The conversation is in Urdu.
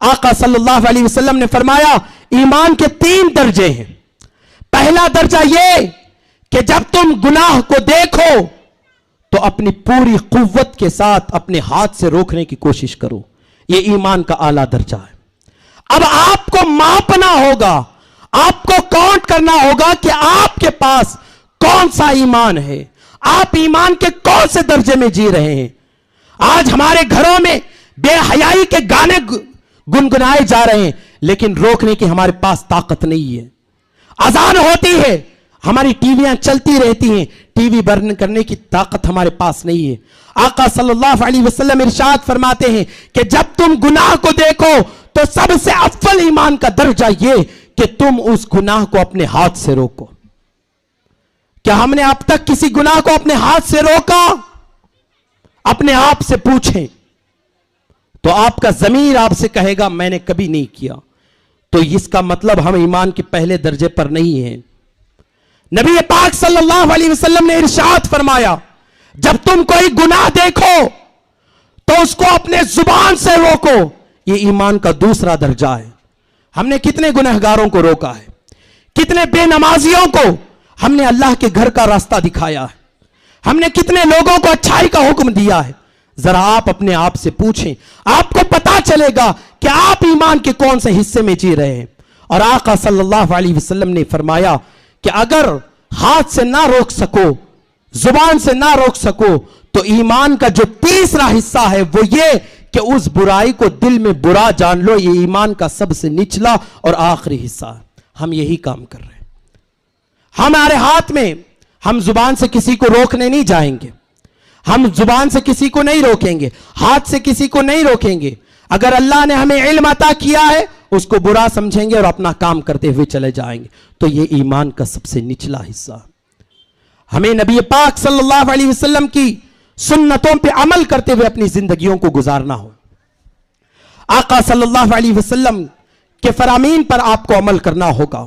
آقا صلی اللہ علیہ وسلم نے فرمایا ایمان کے 3 درجے ہیں. پہلا درجہ یہ کہ جب تم گناہ کو دیکھو تو اپنی پوری قوت کے ساتھ اپنے ہاتھ سے روکنے کی کوشش کرو. یہ ایمان کا اعلیٰ درجہ ہے. اب آپ کو ماپنا ہوگا, آپ کو کاؤنٹ کرنا ہوگا کہ آپ کے پاس کون سا ایمان ہے, آپ ایمان کے کون سے درجے میں جی رہے ہیں. آج ہمارے گھروں میں بے حیائی کے گانے گنگنائے جا رہے ہیں, لیکن روکنے کی ہمارے پاس طاقت نہیں ہے. اذان ہوتی ہے, ہماری ٹی ویاں چلتی رہتی ہیں, ٹی وی بند کرنے کی طاقت ہمارے پاس نہیں ہے. آقا صلی اللہ علیہ وسلم ارشاد فرماتے ہیں کہ جب تم گناہ کو دیکھو تو سب سے افضل ایمان کا درجہ یہ کہ تم اس گناہ کو اپنے ہاتھ سے روکو. کیا ہم نے اب تک کسی گناہ کو اپنے ہاتھ سے روکا؟ اپنے آپ سے پوچھیں تو آپ کا ضمیر آپ سے کہے گا میں نے کبھی نہیں کیا. تو اس کا مطلب ہم ایمان کے پہلے درجے پر نہیں ہیں. نبی پاک صلی اللہ علیہ وسلم نے ارشاد فرمایا جب تم کوئی گناہ دیکھو تو اس کو اپنے زبان سے روکو. یہ ایمان کا دوسرا درجہ ہے. ہم نے کتنے گنہگاروں کو روکا ہے, کتنے بے نمازیوں کو ہم نے اللہ کے گھر کا راستہ دکھایا ہے, ہم نے کتنے لوگوں کو اچھائی کا حکم دیا ہے. ذرا آپ اپنے آپ سے پوچھیں, آپ کو پتا چلے گا کہ آپ ایمان کے کون سے حصے میں جی رہے ہیں. اور آقا صلی اللہ علیہ وسلم نے فرمایا کہ اگر ہاتھ سے نہ روک سکو, زبان سے نہ روک سکو, تو ایمان کا جو تیسرا حصہ ہے وہ یہ کہ اس برائی کو دل میں برا جان لو. یہ ایمان کا سب سے نچلا اور آخری حصہ ہے. ہم یہی کام کر رہے ہیں. ہمارے ہاتھ میں, ہم زبان سے کسی کو روکنے نہیں جائیں گے, ہم زبان سے کسی کو نہیں روکیں گے, ہاتھ سے کسی کو نہیں روکیں گے. اگر اللہ نے ہمیں علم عطا کیا ہے اس کو برا سمجھیں گے اور اپنا کام کرتے ہوئے چلے جائیں گے. تو یہ ایمان کا سب سے نچلا حصہ. ہمیں نبی پاک صلی اللہ علیہ وسلم کی سنتوں پہ عمل کرتے ہوئے اپنی زندگیوں کو گزارنا ہو. آقا صلی اللہ علیہ وسلم کے فرامین پر آپ کو عمل کرنا ہوگا.